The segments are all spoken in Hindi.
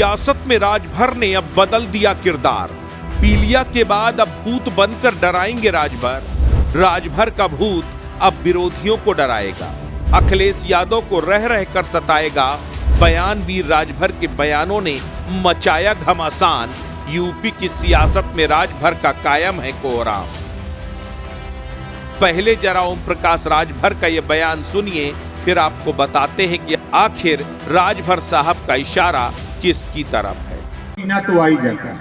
सियासत में राजभर ने अब बदल दिया किरदार। पीलिया के बाद अब भूत बनकर डराएंगे राजभर। राजभर का भूत अब विरोधियों को डराएगा। अखिलेश यादव को रह रह कर सताएगा। बयानवीर राजभर के बयानों ने मचाया घमासान। यूपी की सियासत में राजभर का कायम है कोहराम। पहले जरा ओम प्रकाश राजभर का यह बयान सुनिए, फिर आपको बताते हैं कि आखिर राजभर साहब का इशारा किसकी तरफ है। ना तो आ ही जाता है,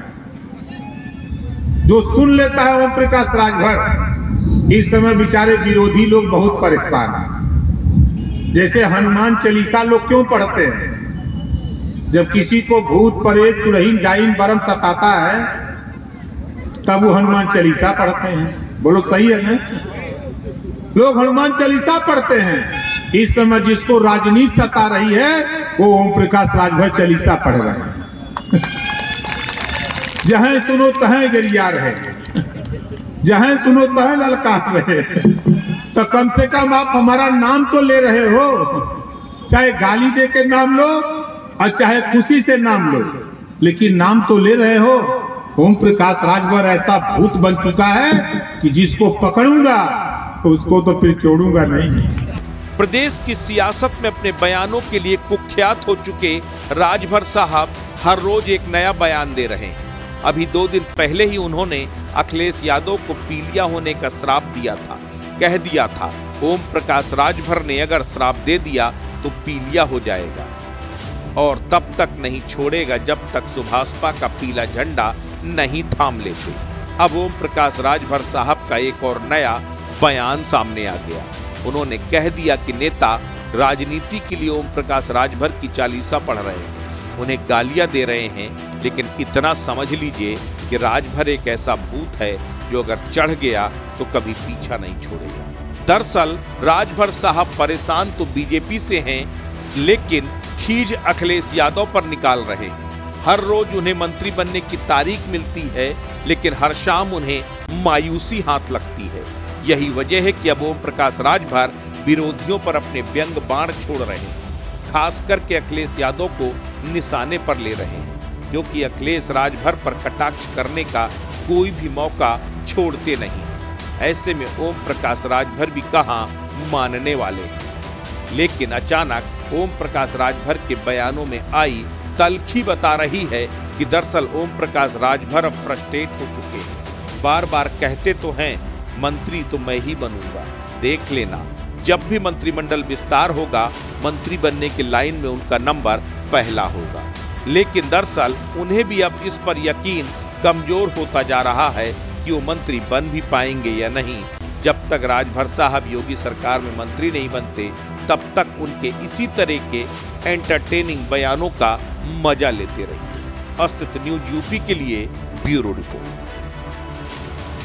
जो सुन लेता है ओम प्रकाश राजभर। इस समय बेचारे विरोधी लोग बहुत परेशान हैं। जैसे हनुमान चालीसा लोग क्यों पढ़ते हैं? जब किसी को भूत प्रेत चुड़ैल डाइन बरम सताता है तब वो हनुमान चालीसा पढ़ते हैं। बोलो सही है ना? लोग हनुमान चालीसा पढ़ते हैं। इस समय जिसको राजनीति सता रही है वो ओम प्रकाश राजभर चालीसा पढ़ रहे हैं। जहां सुनो तहां गरिया रहे, जहां सुनो तहां ललकार रहे। तो कम से कम आप हमारा नाम तो ले रहे हो, चाहे गाली दे के नाम लो और चाहे खुशी से नाम लो, लेकिन नाम तो ले रहे हो। ओम प्रकाश राजभर ऐसा भूत बन चुका है कि जिसको पकड़ूंगा उसको तो फिर छोड़ूंगा नहीं। प्रदेश की सियासत में अपने बयानों के लिए कुख्यात हो चुके राजभर साहब हर रोज एक नया बयान दे रहे हैं। अभी 2 दिन पहले ही उन्होंने अखिलेश यादव को पीलिया होने का श्राप दिया था। कह दिया था ओम प्रकाश राजभर ने अगर श्राप दे दिया तो पीलिया हो जाएगा और तब तक नहीं छोड़ेगा जब तक सुभाषपा का पीला झंडा नहीं थाम लेते। अब ओम प्रकाश राजभर साहब का एक और नया बयान सामने आ गया। उन्होंने कह दिया कि नेता राजनीति के लिए ओम प्रकाश राजभर की चालीसा पढ़ रहे हैं, उन्हें गालियां दे रहे हैं, लेकिन इतना समझ लीजिए कि राजभर एक ऐसा भूत है जो अगर चढ़ गया तो कभी पीछा नहीं छोड़ेगा। दरअसल राजभर साहब परेशान तो बीजेपी से हैं, लेकिन खीज अखिलेश यादव पर निकाल रहे हैं। हर रोज उन्हें मंत्री बनने की तारीख मिलती है, लेकिन हर शाम उन्हें मायूसी हाथ लगती है। यही वजह है कि अब ओम प्रकाश राजभर विरोधियों पर अपने व्यंग बाण छोड़ रहे हैं। खास करके अखिलेश यादव को निशाने पर ले रहे हैं, क्योंकि अखिलेश राजभर पर कटाक्ष करने का कोई भी मौका छोड़ते नहीं हैं। ऐसे में ओम प्रकाश राजभर भी कहां मानने वाले हैं। लेकिन अचानक ओम प्रकाश राजभर के बयानों में आई तल्खी बता रही है कि दरअसल ओम प्रकाश राजभर अब फ्रस्ट्रेट हो चुके हैं। बार बार कहते तो हैं मंत्री तो मैं ही बनूंगा, देख लेना जब भी मंत्रिमंडल विस्तार होगा मंत्री बनने की लाइन में उनका नंबर पहला होगा। लेकिन दरअसल उन्हें भी अब इस पर यकीन कमजोर होता जा रहा है कि वो मंत्री बन भी पाएंगे या नहीं। जब तक राजभर साहब योगी सरकार में मंत्री नहीं बनते तब तक उनके इसी तरह के एंटरटेनिंग बयानों का मजा लेते रहिए। अस्तित्व न्यूज यूपी के लिए ब्यूरो रिपोर्ट।